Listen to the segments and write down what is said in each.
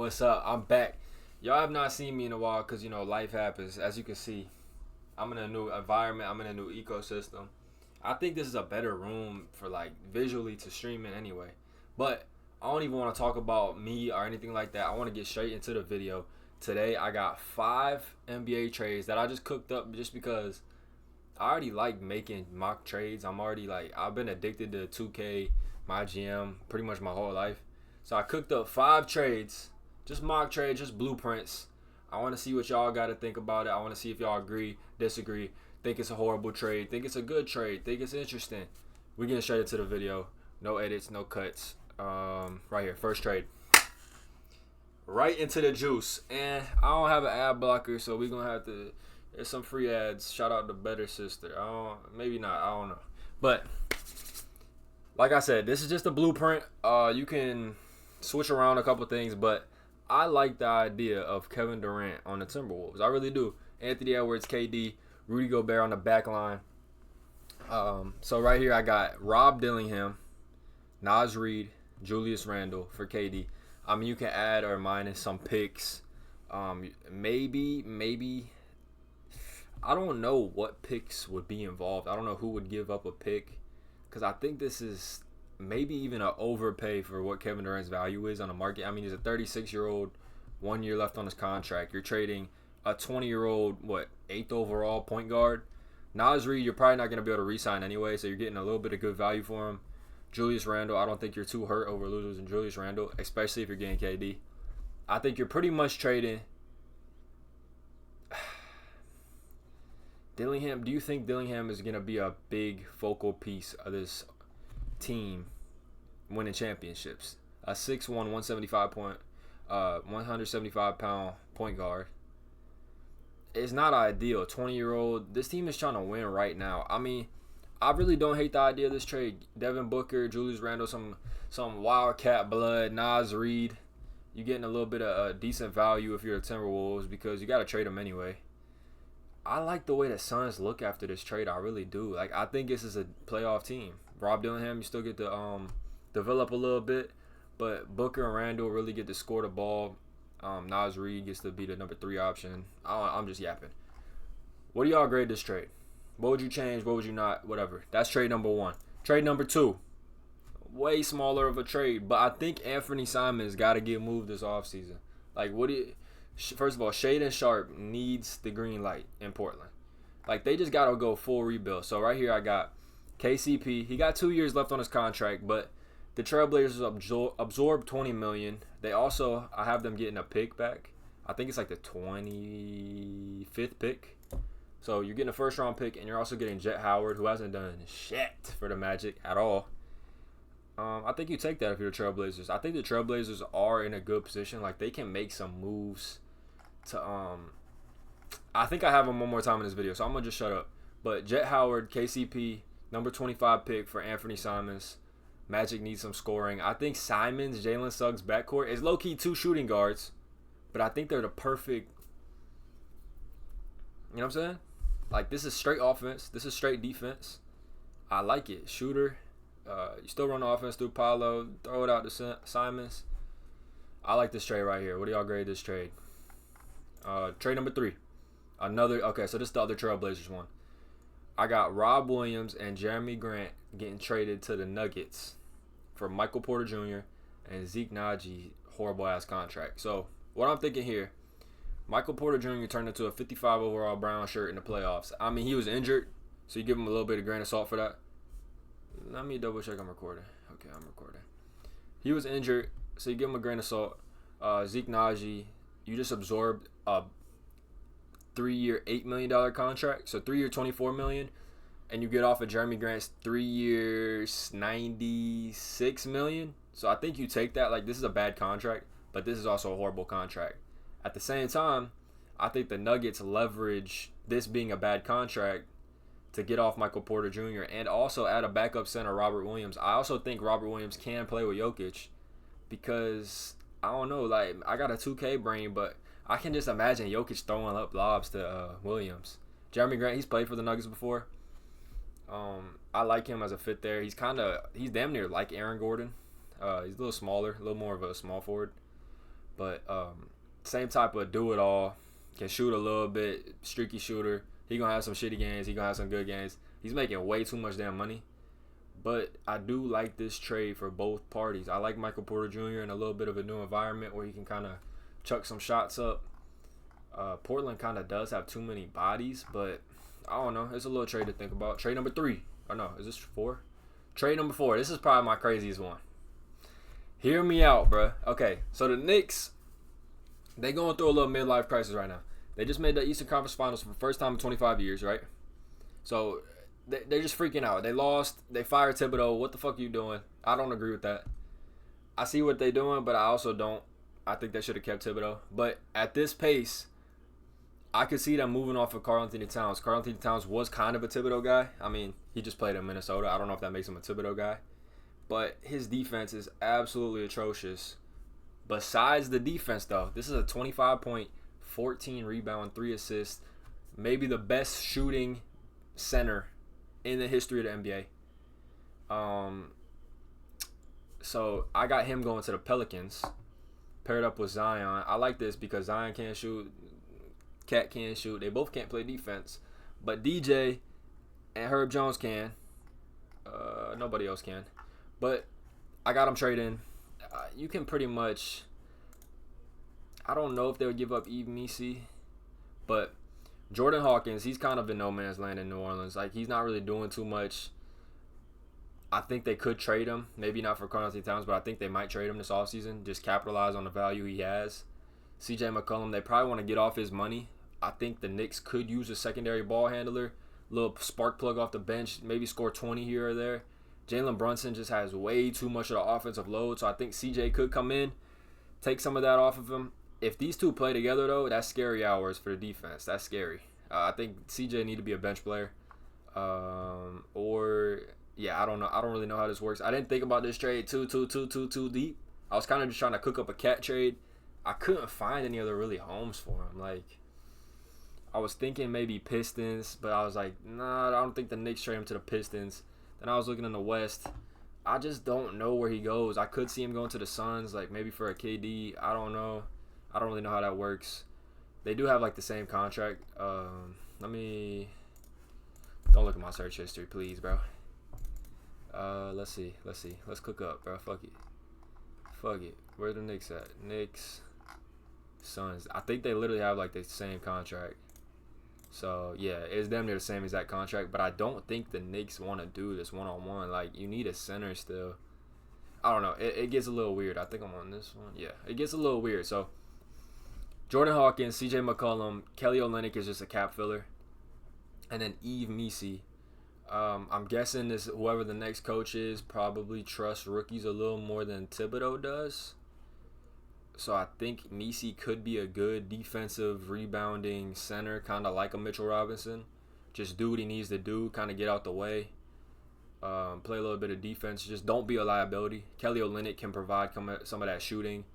What's up? I'm back. Y'all have not seen me in a while because, life happens. As you can see, I'm in a new environment. I'm in a new ecosystem. I think this is a better room for, visually to stream in anyway. But I don't even want to talk about me or anything like that. I want to get straight into the video. Today, I got 5 NBA trades that I just cooked up just because I already like making mock trades. I've been addicted to 2K, my GM, pretty much my whole life. So I cooked up 5 trades, just mock trades, just blueprints. I want to see what y'all got to think about it. I want to see if y'all agree, disagree, think it's a horrible trade, think it's a good trade, think it's interesting. We're getting straight into the video. No edits, no cuts. Right here, first trade. Right into the juice. And I don't have an ad blocker, so we're going to have to... There's some free ads. Shout out to Better Sister. Maybe not. I don't know. But, like I said, this is just a blueprint. You can switch around a couple things, but I like the idea of Kevin Durant on the Timberwolves. I really do. Anthony Edwards, KD, Rudy Gobert on the back line. So right here I got Rob Dillingham, Naz Reid, Julius Randle for KD. I mean, you can add or minus some picks. Maybe. I don't know what picks would be involved. I don't know who would give up a pick because I think this is maybe even an overpay for what Kevin Durant's value is on the market. I mean, he's a 36-year-old, 1 year left on his contract. You're trading a 20-year-old, 8th overall point guard. Naz Reid, you're probably not going to be able to re-sign anyway, so you're getting a little bit of good value for him. Julius Randle, I don't think you're too hurt over losing Julius Randle, especially if you're getting KD. I think you're pretty much trading Dillingham. Do you think Dillingham is going to be a big focal piece of this team winning championships? A 6'1", 175-pound point guard. It's not ideal. 20-year-old. This team is trying to win right now. I mean, I really don't hate the idea of this trade. Devin Booker, Julius Randle, some Wildcat blood, Naz Reid. You're getting a little bit of decent value if you're the Timberwolves because you got to trade them anyway. I like the way the Suns look after this trade. I really do. I think this is a playoff team. Rob Dillingham, you still get to develop a little bit, but Booker and Randle really get to score the ball. Naz Reid gets to be the number 3 option. I'm just yapping. What do y'all grade this trade? What would you change? What would you not? Whatever. That's trade number 1. Trade number 2. Way smaller of a trade, but I think Anthony Simons got to get moved this offseason. First of all, Shaedon Sharpe needs the green light in Portland. They just got to go full rebuild. So right here I got KCP. He got 2 years left on his contract, but the Trailblazers absorbed $20 million. They also, I have them getting a pick back. I think it's the 25th pick. So you're getting a first-round pick, and you're also getting Jet Howard, who hasn't done shit for the Magic at all. I think you take that if you're the Trailblazers. I think the Trailblazers are in a good position. They can make some moves to I think I have them one more time in this video, so I'm going to just shut up. But Jet Howard, KCP, number 25 pick for Anthony Simons. Magic needs some scoring. I think Simons, Jalen Suggs backcourt is low-key 2 shooting guards, but I think they're the perfect, you know what I'm saying? This is straight offense. This is straight defense. I like it. Shooter. You still run the offense through Paolo. Throw it out to Simons. I like this trade right here. What do y'all grade this trade? Trade number 3. Okay, so this is the other Trailblazers one. I got Rob Williams and Jeremy Grant getting traded to the Nuggets for Michael Porter Jr. and Zeke Naji, horrible-ass contract. So, what I'm thinking here, Michael Porter Jr. turned into a 55 overall brown shirt in the playoffs. I mean, he was injured, so you give him a little bit of grain of salt for that. Let me double check I'm recording. Okay, I'm recording. He was injured, so you give him a grain of salt. Zeke Naji, you just absorbed a 3-year, $8 million contract. So 3-year, $24 million, and you get off of Jeremy Grant's 3 years, $96 million. So I think you take that. This is a bad contract, but this is also a horrible contract. At the same time, I think the Nuggets leverage this being a bad contract to get off Michael Porter Jr. and also add a backup center, Robert Williams. I also think Robert Williams can play with Jokic because, I don't know, I got a 2K brain, but I can just imagine Jokic throwing up lobs to Williams. Jeremy Grant, he's played for the Nuggets before. I like him as a fit there. He's damn near like Aaron Gordon. He's a little smaller, a little more of a small forward. But same type of do-it-all. Can shoot a little bit. Streaky shooter. He going to have some shitty games. He going to have some good games. He's making way too much damn money. But I do like this trade for both parties. I like Michael Porter Jr. in a little bit of a new environment where he can kind of chuck some shots up. Portland kind of does have too many bodies, but I don't know. It's a little trade to think about. Trade number 3. Or no, is this 4? Trade number 4. This is probably my craziest one. Hear me out, bruh. Okay, so the Knicks, they going through a little midlife crisis right now. They just made the Eastern Conference Finals for the first time in 25 years, right? So they're just freaking out. They lost. They fired Thibodeau. What the fuck are you doing? I don't agree with that. I see what they're doing, but I also don't. I think they should have kept Thibodeau. But at this pace, I could see them moving off of Karl-Anthony Towns. Karl-Anthony Towns was kind of a Thibodeau guy. I mean, he just played in Minnesota. I don't know if that makes him a Thibodeau guy. But his defense is absolutely atrocious. Besides the defense, though, this is a 25-point, 14 rebound, 3 assists, maybe the best shooting center in the history of the NBA. So I got him going to the Pelicans, paired up with Zion. I like this because Zion can't shoot, Cat can't shoot. They both can't play defense, but DJ and Herb Jones can. Nobody else can. But I got him trading. You can pretty much. I don't know if they would give up Yves Missi, but Jordan Hawkins, he's kind of in no man's land in New Orleans. Like, he's not really doing too much. I think they could trade him. Maybe not for Karl-Anthony Towns, but I think they might trade him this offseason. Just capitalize on the value he has. CJ McCollum, they probably want to get off his money. I think the Knicks could use a secondary ball handler. Little spark plug off the bench. Maybe score 20 here or there. Jalen Brunson just has way too much of the offensive load. So I think CJ could come in, take some of that off of him. If these two play together, though, that's scary hours for the defense. That's scary. I think CJ need to be a bench player. Yeah, I don't know. I don't really know how this works. I didn't think about this trade too deep. I was kind of just trying to cook up a cat trade. I couldn't find any other really homes for him. Like, I was thinking maybe Pistons, but I was like, nah, I don't think the Knicks trade him to the Pistons. Then I was looking in the West. I just don't know where he goes. I could see him going to the Suns, like maybe for a KD. I don't know. I don't really know how that works. They do have like the same contract. Don't look at my search history, please, bro. Let's see. Let's cook up, bro. Fuck it. Where the Knicks at? Knicks, Suns. I think they literally have like the same contract. So yeah, it's damn near the same exact contract. But I don't think the Knicks want to do this one-on-one. Like, you need a center still. I don't know. It gets a little weird. I think I'm on this one. Yeah, it gets a little weird. So Jordan Hawkins, CJ McCollum, Kelly Olynyk is just a cap filler, and then Yves Missi. I'm guessing this whoever the next coach is probably trusts rookies a little more than Thibodeau does. So I think Missi could be a good defensive rebounding center, kind of like a Mitchell Robinson. Just do what he needs to do, kind of get out the way, play a little bit of defense. Just don't be a liability. Kelly Olynyk can provide some of that shooting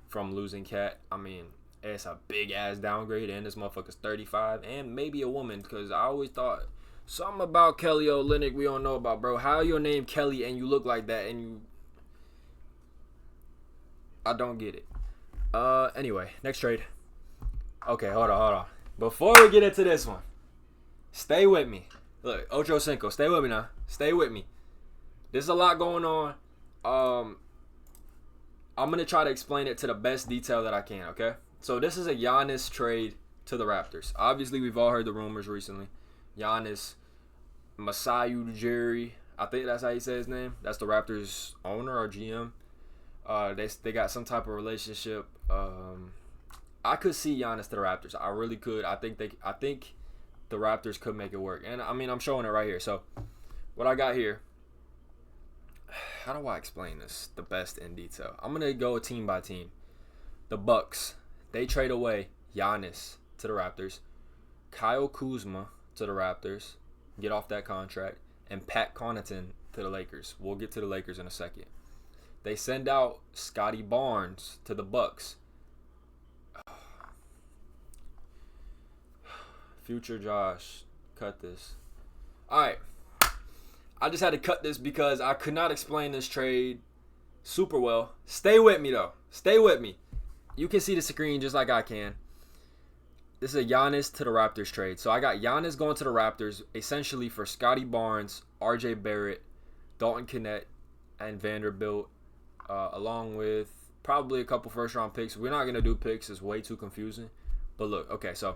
from losing Cat. I mean, it's a big-ass downgrade, and this motherfucker's 35, and maybe a woman, because I always thought something about Kelly Olynyk we don't know about, bro. How your name Kelly and you look like that, and you... I don't get it. Anyway, next trade. Okay, hold on. Before we get into this one, stay with me. Look, Ocho Cinco, stay with me now. Stay with me. There's a lot going on. I'm going to try to explain it to the best detail that I can, okay? So this is a Giannis trade to the Raptors. Obviously, we've all heard the rumors recently. Giannis, Masai Ujiri, I think that's how you say his name. That's the Raptors owner or GM. They got some type of relationship. I could see Giannis to the Raptors. I really could. I think the Raptors could make it work. And I mean, I'm showing it right here. So what I got here. How do I explain this the best in detail? I'm gonna go team by team. The Bucks, they trade away Giannis to the Raptors, Kyle Kuzma to the Raptors, get off that contract, and Pat Connaughton to the Lakers. We'll get to the Lakers in a second. They send out Scotty Barnes to the Bucks. Future Josh, cut this. All right. I just had to cut this because I could not explain this trade super well. Stay with me, though. Stay with me. you can see the screen just like I can. This is a Giannis to the Raptors trade. So I got Giannis going to the Raptors essentially for Scotty Barnes, RJ Barrett, Dalton Knecht, and Vanderbilt, along with probably a couple first-round picks. We're not going to do picks. It's way too confusing. But look, okay, so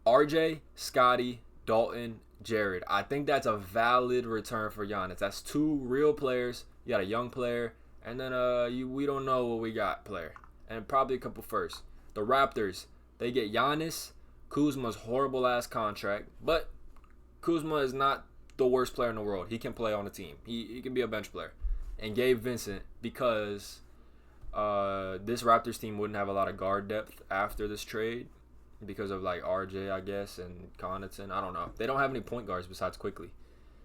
RJ, Scotty, Dalton, Jared. I think that's a valid return for Giannis. That's 2 real players. You got a young player, and then we don't know what we got player, and probably a couple firsts. The Raptors, they get Giannis. Kuzma's horrible-ass contract, but Kuzma is not the worst player in the world. He can play on the team. He can be a bench player. And Gabe Vincent, because this Raptors team wouldn't have a lot of guard depth after this trade because of like RJ, I guess, and Connaughton. I don't know. They don't have any point guards besides Quickly.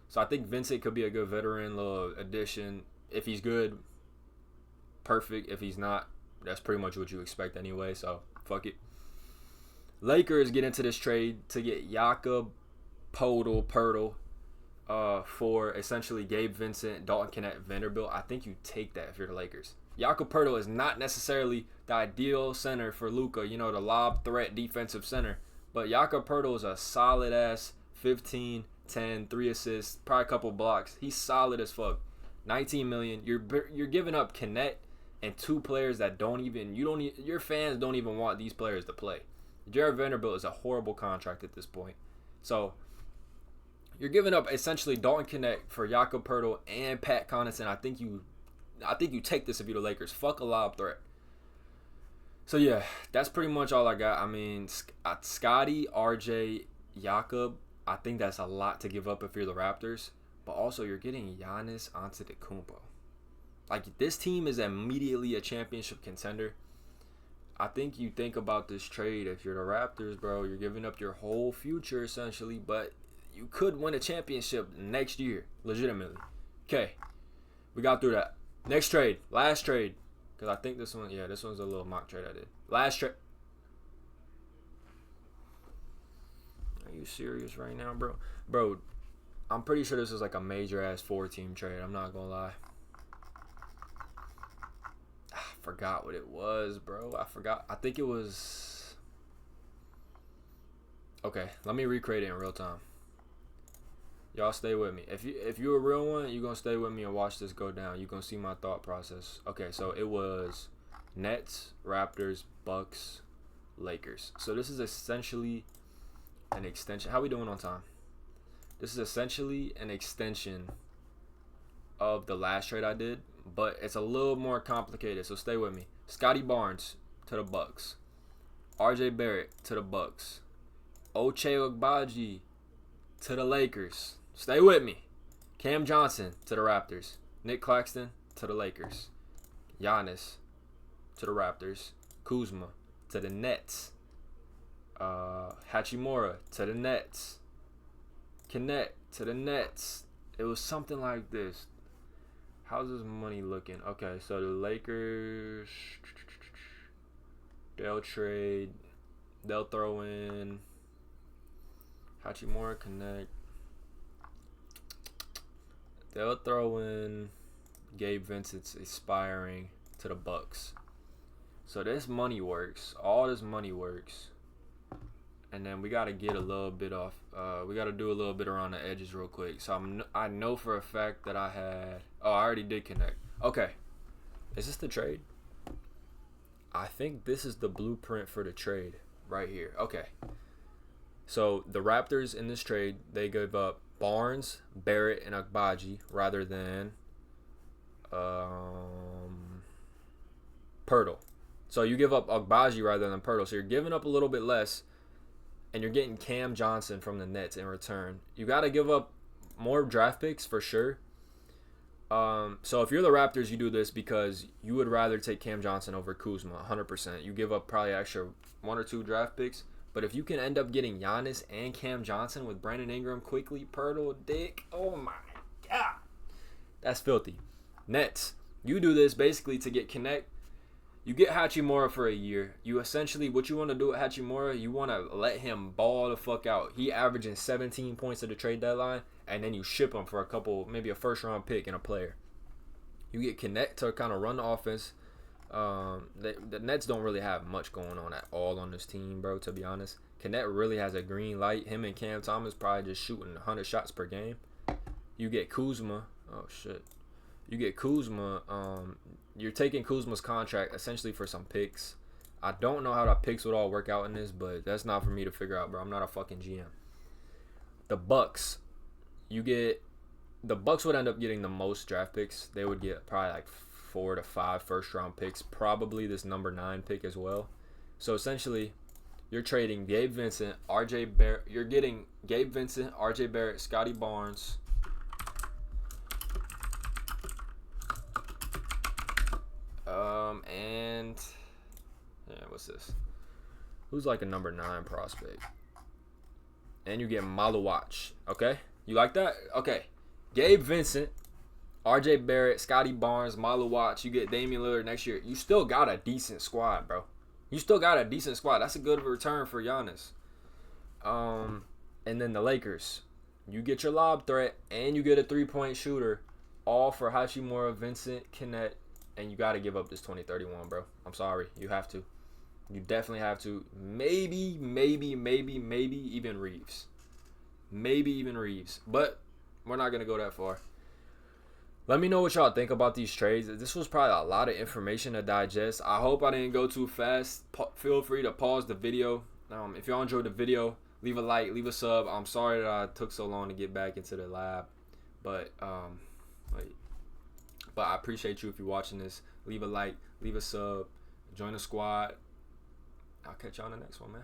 So I think Vincent could be a good veteran little addition. If he's good, perfect. If he's not, that's pretty much what you expect anyway. So fuck it. Lakers get into this trade to get Jakob Poeltl for essentially Gabe Vincent, Dalton Knecht, Vanderbilt. I think you take that if you're the Lakers. Jakob Poeltl is not necessarily the ideal center for Luka, the lob threat defensive center. But Jakob Poeltl is a solid-ass 15, 10, 3 assists, probably a couple blocks. He's solid as fuck. $19 million. You're giving up Knecht and 2 players that your fans don't even want these players to play. Jared Vanderbilt is a horrible contract at this point. So you're giving up essentially Dalton Knecht for Jakob Poeltl and Pat Connaughton. I think you take this if you're the Lakers. Fuck a lob threat. So yeah, that's pretty much all I got. I mean, Scotty, RJ, Jakob. I think that's a lot to give up if you're the Raptors. But also, you're getting Giannis Antetokounmpo. Like, this team is immediately a championship contender. I think you think about this trade if you're the Raptors, bro. You're giving up your whole future, essentially. But you could win a championship next year, legitimately. Okay, we got through that. Next trade, last trade. Because I think this one's a little mock trade I did. Last trade. Are you serious right now, bro? Bro, I'm pretty sure this is like a major-ass 4-team trade. I'm not going to lie. I forgot what it was, bro. I think it was... Okay, let me recreate it in real time. Y'all stay with me. If you're a real one, you're going to stay with me and watch this go down. You're going to see my thought process. Okay, so it was Nets, Raptors, Bucks, Lakers. So this is essentially an extension. How we doing on time? This is essentially an extension of the last trade I did, but it's a little more complicated, so stay with me. Scotty Barnes to the Bucks. RJ Barrett to the Bucks. Ochai Agbaji to the Lakers. Stay with me. Cam Johnson to the Raptors. Nick Claxton to the Lakers. Giannis to the Raptors. Kuzma to the Nets. Hachimura to the Nets. Knecht to the Nets. It was something like this. How's this money looking? Okay, so the Lakers, they'll throw in Hachimura, Knecht. They'll throw in Gabe Vincent's expiring to the Bucks. So this money works. All this money works. And then we got to get a little bit off. We got to do a little bit around the edges real quick. So I know for a fact that I had... Oh, I already did Knecht. Okay. Is this the trade? I think this is the blueprint for the trade right here. Okay. So the Raptors in this trade, they gave up Barnes, Barrett, and Agbaji rather than Poeltl. So you give up Agbaji rather than Poeltl. So you're giving up a little bit less, and you're getting Cam Johnson from the Nets in return. You got to give up more draft picks for sure. So if you're the Raptors, you do this because you would rather take Cam Johnson over Kuzma, 100%. You give up probably extra 1 or 2 draft picks. But if you can end up getting Giannis and Cam Johnson with Brandon Ingram, Quickly, Poeltl, Dick, oh my God. That's filthy. Nets, you do this basically to get Knecht. You get Hachimura for a year. You essentially, what you want to do with Hachimura, you want to let him ball the fuck out. He averaging 17 points at the trade deadline, and then you ship him for a couple, maybe a first-round pick and a player. You get Knecht to kind of run the offense. The Nets don't really have much going on at all on this team, bro. To be honest, Knet really has a green light. Him and Cam Thomas probably just shooting 100 shots per game. You get Kuzma. Oh shit. You get Kuzma. You're taking Kuzma's contract essentially for some picks. I don't know how the picks would all work out in this, but that's not for me to figure out, bro. I'm not a fucking GM. The Bucks. The Bucks would end up getting the most draft picks. They would get probably like 4 to 5 first round picks, probably this number 9 pick as well. So essentially, you're trading Gabe Vincent, RJ Barrett. You're getting Gabe Vincent, RJ Barrett, Scotty Barnes. And yeah, what's this? Who's like a number 9 prospect? And you get Maluwach. Okay, you like that? Okay, Gabe Vincent, RJ Barrett, Scotty Barnes, Maluwach. You get Damian Lillard next year. You still got a decent squad, bro. You still got a decent squad. That's a good return for Giannis. And then the Lakers. You get your lob threat and you get a 3-point shooter, all for Hachimura, Vincent, Kennett, and you got to give up this 2031, bro. I'm sorry. You have to. You definitely have to. Maybe even Reeves. Maybe even Reeves. But we're not going to go that far. Let me know what y'all think about these trades. This was probably a lot of information to digest. I hope I didn't go too fast. Feel free to pause the video. If y'all enjoyed the video, leave a like, leave a sub. I'm sorry that I took so long to get back into the lab. But I appreciate you if you're watching this. Leave a like, leave a sub, join the squad. I'll catch y'all on the next one, man.